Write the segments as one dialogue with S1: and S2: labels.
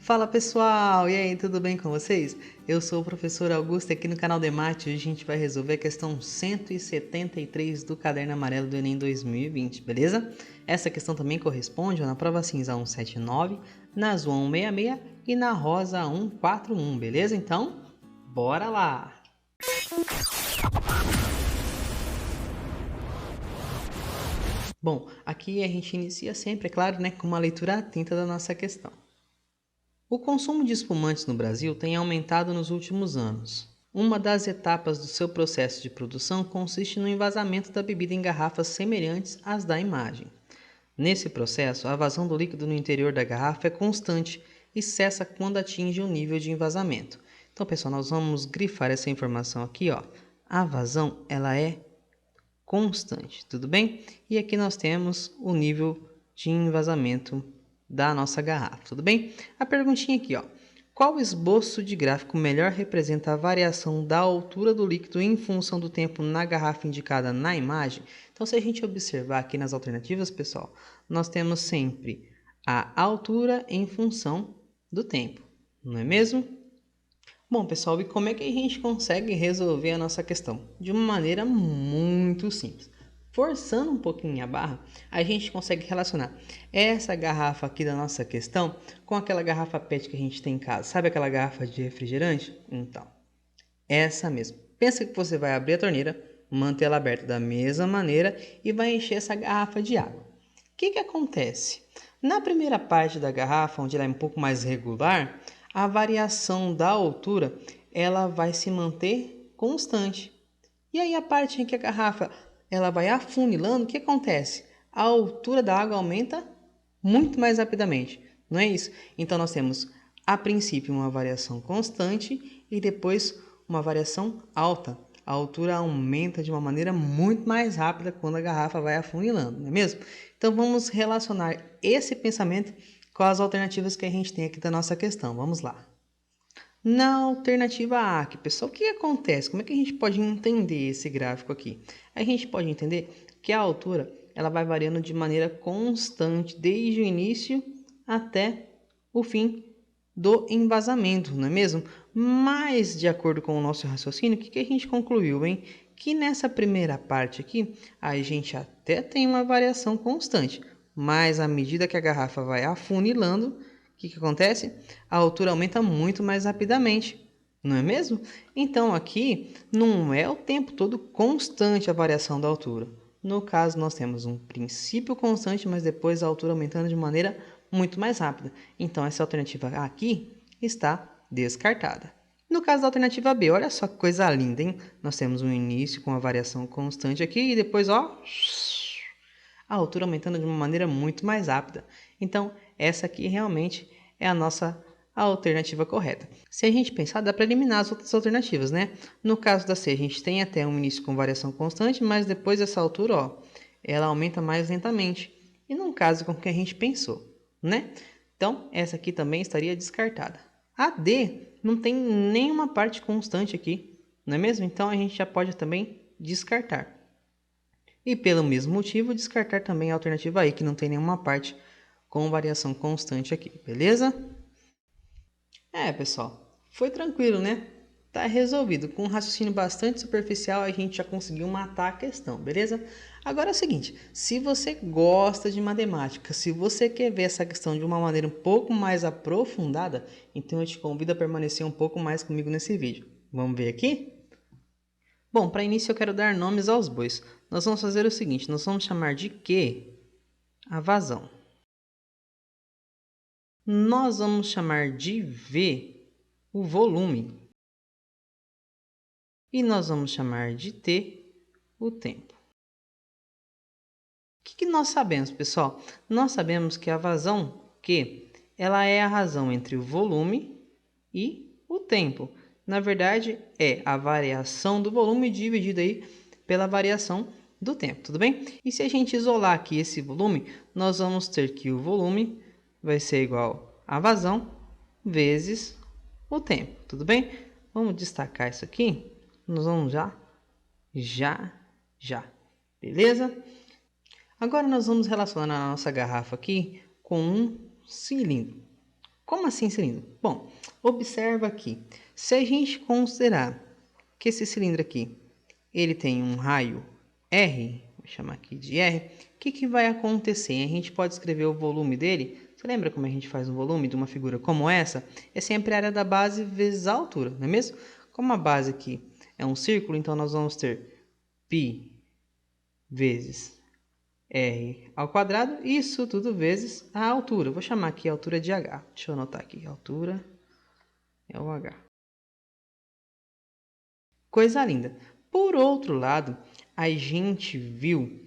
S1: Fala pessoal, e aí, tudo bem com vocês? Eu sou o professor Augusto aqui no canal Demate. Hoje a gente vai resolver a questão 173 do Caderno Amarelo do Enem 2020, beleza? Essa questão também corresponde na prova cinza 179, na azul 166 e na rosa 141, beleza? Então, bora lá! Bom, aqui a gente inicia sempre, é claro, com uma leitura atenta da nossa questão. O consumo de espumantes no Brasil tem aumentado nos últimos anos. Uma das etapas do seu processo de produção consiste no envasamento da bebida em garrafas semelhantes às da imagem. Nesse processo, a vazão do líquido no interior da garrafa é constante e cessa quando atinge o nível de envasamento. Então, pessoal, nós vamos grifar essa informação aqui, ó. A vazão, ela é constante, tudo bem? E aqui nós temos o nível de envasamento da nossa garrafa, tudo bem? A perguntinha aqui, ó. Qual esboço de gráfico melhor representa a variação da altura do líquido em função do tempo na garrafa indicada na imagem? Então, se a gente observar aqui nas alternativas, pessoal, nós temos sempre a altura em função do tempo, não é mesmo? Bom, pessoal, e como é que a gente consegue resolver a nossa questão? De uma maneira muito simples. Forçando um pouquinho a barra, a gente consegue relacionar essa garrafa aqui da nossa questão com aquela garrafa PET que a gente tem em casa. Sabe aquela garrafa de refrigerante? Então, essa mesmo. Pensa que você vai abrir a torneira, manter ela aberta da mesma maneira e vai encher essa garrafa de água. O que acontece? Na primeira parte da garrafa, onde ela é um pouco mais regular, a variação da altura ela vai se manter constante. E aí a parte em que a garrafa ela vai afunilando, o que acontece? A altura da água aumenta muito mais rapidamente, não é isso? Então nós temos a princípio uma variação constante e depois uma variação alta. A altura aumenta de uma maneira muito mais rápida quando a garrafa vai afunilando, não é mesmo? Então vamos relacionar esse pensamento com as alternativas que a gente tem aqui da nossa questão. Vamos lá. Na alternativa A, aqui, pessoal, o que acontece? Como é que a gente pode entender esse gráfico aqui? A gente pode entender que a altura ela vai variando de maneira constante desde o início até o fim do envasamento, não é mesmo? Mas, de acordo com o nosso raciocínio, o que a gente concluiu, hein? Que nessa primeira parte aqui, a gente até tem uma variação constante, mas à medida que a garrafa vai afunilando, o que acontece? A altura aumenta muito mais rapidamente, não é mesmo? Então aqui não é o tempo todo constante a variação da altura. No caso, nós temos um princípio constante, mas depois a altura aumentando de maneira muito mais rápida. Então essa alternativa aqui está descartada. No caso da alternativa B, olha só que coisa linda, hein? Nós temos um início com a variação constante aqui e depois, ó, a altura aumentando de uma maneira muito mais rápida. Então, essa aqui realmente é a nossa alternativa correta. Se a gente pensar, dá para eliminar as outras alternativas, né? No caso da C, a gente tem até um início com variação constante, mas depois dessa altura, ó, ela aumenta mais lentamente. E não casa com o que a gente pensou, né? Então, essa aqui também estaria descartada. A D não tem nenhuma parte constante aqui, não é mesmo? Então, a gente já pode também descartar. E pelo mesmo motivo, descartar também a alternativa aí, que não tem nenhuma parte com variação constante aqui, beleza? Pessoal, foi tranquilo, né? Tá resolvido. Com um raciocínio bastante superficial, a gente já conseguiu matar a questão, beleza? Agora é o seguinte, se você gosta de matemática, se você quer ver essa questão de uma maneira um pouco mais aprofundada, então eu te convido a permanecer um pouco mais comigo nesse vídeo. Vamos ver aqui? Bom, para início eu quero dar nomes aos bois. Nós vamos fazer o seguinte, nós vamos chamar de Q a vazão. Nós vamos chamar de V o volume. E nós vamos chamar de T o tempo. O que nós sabemos, pessoal? Nós sabemos que a vazão Q ela é a razão entre o volume e o tempo. Na verdade, é a variação do volume dividida aí pela variação do tempo, tudo bem? E se a gente isolar aqui esse volume, nós vamos ter que o volume vai ser igual a vazão vezes o tempo, tudo bem? Vamos destacar isso aqui. Nós vamos já. Beleza? Agora nós vamos relacionar a nossa garrafa aqui com um cilindro. Como assim cilindro? Bom, observa aqui. Se a gente considerar que esse cilindro aqui, ele tem um raio R, vou chamar aqui de R, o que vai acontecer? A gente pode escrever o volume dele. Você lembra como a gente faz um volume de uma figura como essa? É sempre a área da base vezes a altura, não é mesmo? Como a base aqui é um círculo, então nós vamos ter π vezes R ao quadrado, isso tudo vezes a altura. Vou chamar aqui a altura de H. Deixa eu anotar aqui, a altura é o H. Coisa linda. Por outro lado, a gente viu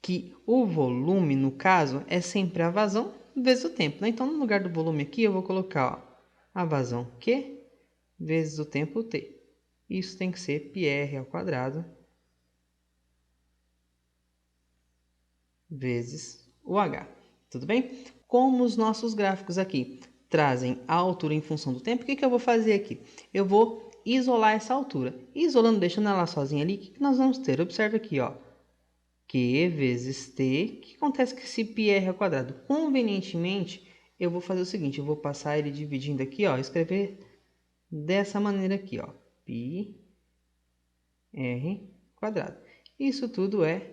S1: que o volume, no caso, é sempre a vazão vezes o tempo, né? Então, no lugar do volume aqui, eu vou colocar a vazão Q vezes o tempo T. Isso tem que ser πr ao quadrado vezes o H. Tudo bem? Como os nossos gráficos aqui trazem a altura em função do tempo, o que eu vou fazer aqui? Eu vou isolar essa altura. Isolando, deixando ela sozinha ali, o que nós vamos ter? Observe aqui, ó. Q vezes T. O que acontece com esse πr ao quadrado? Convenientemente, eu vou fazer o seguinte. Eu vou passar ele dividindo aqui, ó. Escrever dessa maneira aqui, ó. πr quadrado. Isso tudo é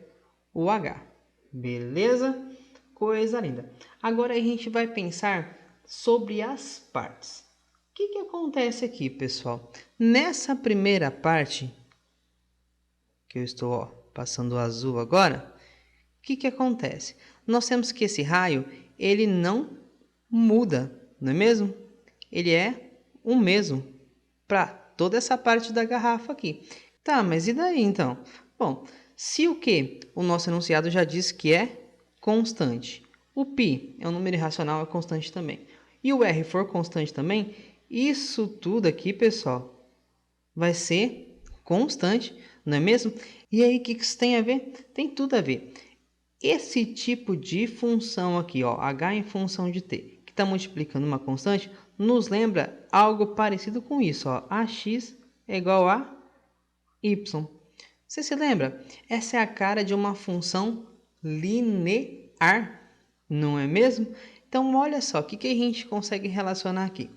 S1: o H. Beleza? Coisa linda. Agora a gente vai pensar sobre as partes. O que acontece aqui, pessoal? Nessa primeira parte, que eu estou passando o azul agora, o que acontece? Nós temos que esse raio, ele não muda, não é mesmo? Ele é o mesmo para toda essa parte da garrafa aqui. Tá, mas e daí então? Bom, se o Q, o nosso enunciado já diz que é constante, o π é um número irracional, é constante também, e o R for constante também, isso tudo aqui, pessoal, vai ser constante, não é mesmo? E aí, o que isso tem a ver? Tem tudo a ver. Esse tipo de função aqui, ó, h em função de t, que está multiplicando uma constante, nos lembra algo parecido com isso, ó, ax é igual a y. Você se lembra? Essa é a cara de uma função linear, não é mesmo? Então, olha só, o que a gente consegue relacionar aqui?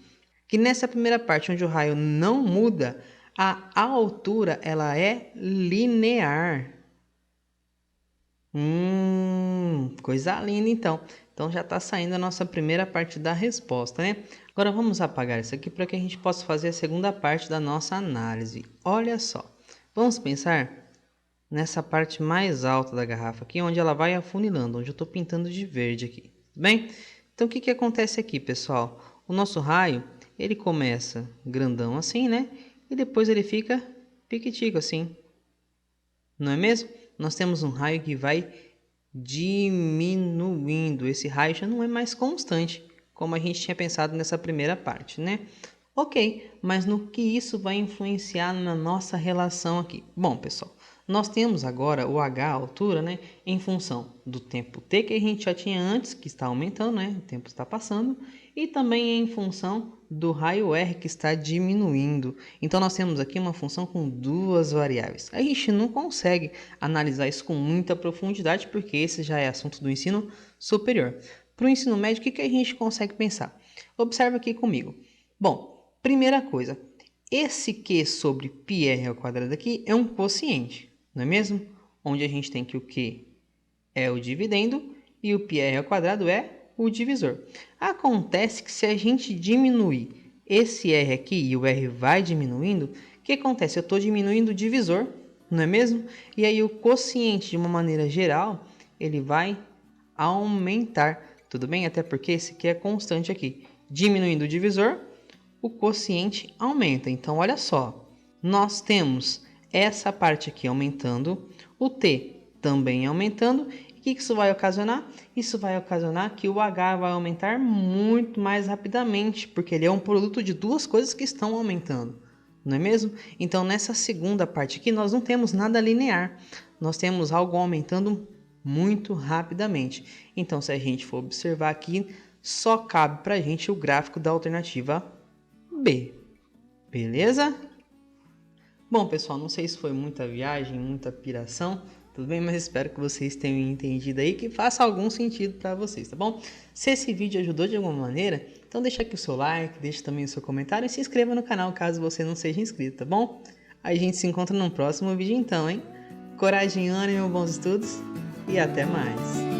S1: Que nessa primeira parte, onde o raio não muda, a altura ela é linear. Coisa linda, então. Então, já está saindo a nossa primeira parte da resposta, né? Agora, vamos apagar isso aqui para que a gente possa fazer a segunda parte da nossa análise. Olha só. Vamos pensar nessa parte mais alta da garrafa aqui, onde ela vai afunilando, onde eu estou pintando de verde aqui. Tudo bem? Então, o que acontece aqui, pessoal? O nosso raio, ele começa grandão assim, né? E depois ele fica piquitico assim. Não é mesmo? Nós temos um raio que vai diminuindo. Esse raio já não é mais constante, como a gente tinha pensado nessa primeira parte, né? Ok, mas no que isso vai influenciar na nossa relação aqui? Bom, pessoal, nós temos agora o H, a altura, né, em função do tempo T que a gente já tinha antes, que está aumentando, né, o tempo está passando, e também em função do raio R que está diminuindo. Então, nós temos aqui uma função com duas variáveis. A gente não consegue analisar isso com muita profundidade, porque esse já é assunto do ensino superior. Para o ensino médio, o que a gente consegue pensar? Observa aqui comigo. Bom, primeira coisa, esse Q sobre πr ao quadrado aqui é um quociente, não é mesmo? Onde a gente tem que o Q é o dividendo e o πr ao quadrado é o divisor. Acontece que se a gente diminuir esse R aqui e o R vai diminuindo, o que acontece? Eu estou diminuindo o divisor, não é mesmo? E aí o quociente, de uma maneira geral, ele vai aumentar, tudo bem? Até porque esse aqui é constante aqui. Diminuindo o divisor, o quociente aumenta. Então, olha só, nós temos essa parte aqui aumentando, o T também aumentando. E o que isso vai ocasionar? Isso vai ocasionar que o H vai aumentar muito mais rapidamente, porque ele é um produto de duas coisas que estão aumentando, não é mesmo? Então, nessa segunda parte aqui, nós não temos nada linear, nós temos algo aumentando muito rapidamente. Então, se a gente for observar aqui, só cabe para a gente o gráfico da alternativa B. Beleza? Bom, pessoal, não sei se foi muita viagem, muita piração, tudo bem? Mas espero que vocês tenham entendido aí, que faça algum sentido para vocês, tá bom? Se esse vídeo ajudou de alguma maneira, Então deixa aqui o seu like, deixa também o seu comentário e se inscreva no canal caso você não seja inscrito, tá bom? A gente se encontra no próximo vídeo então, hein? Coragem, ânimo, bons estudos e até mais!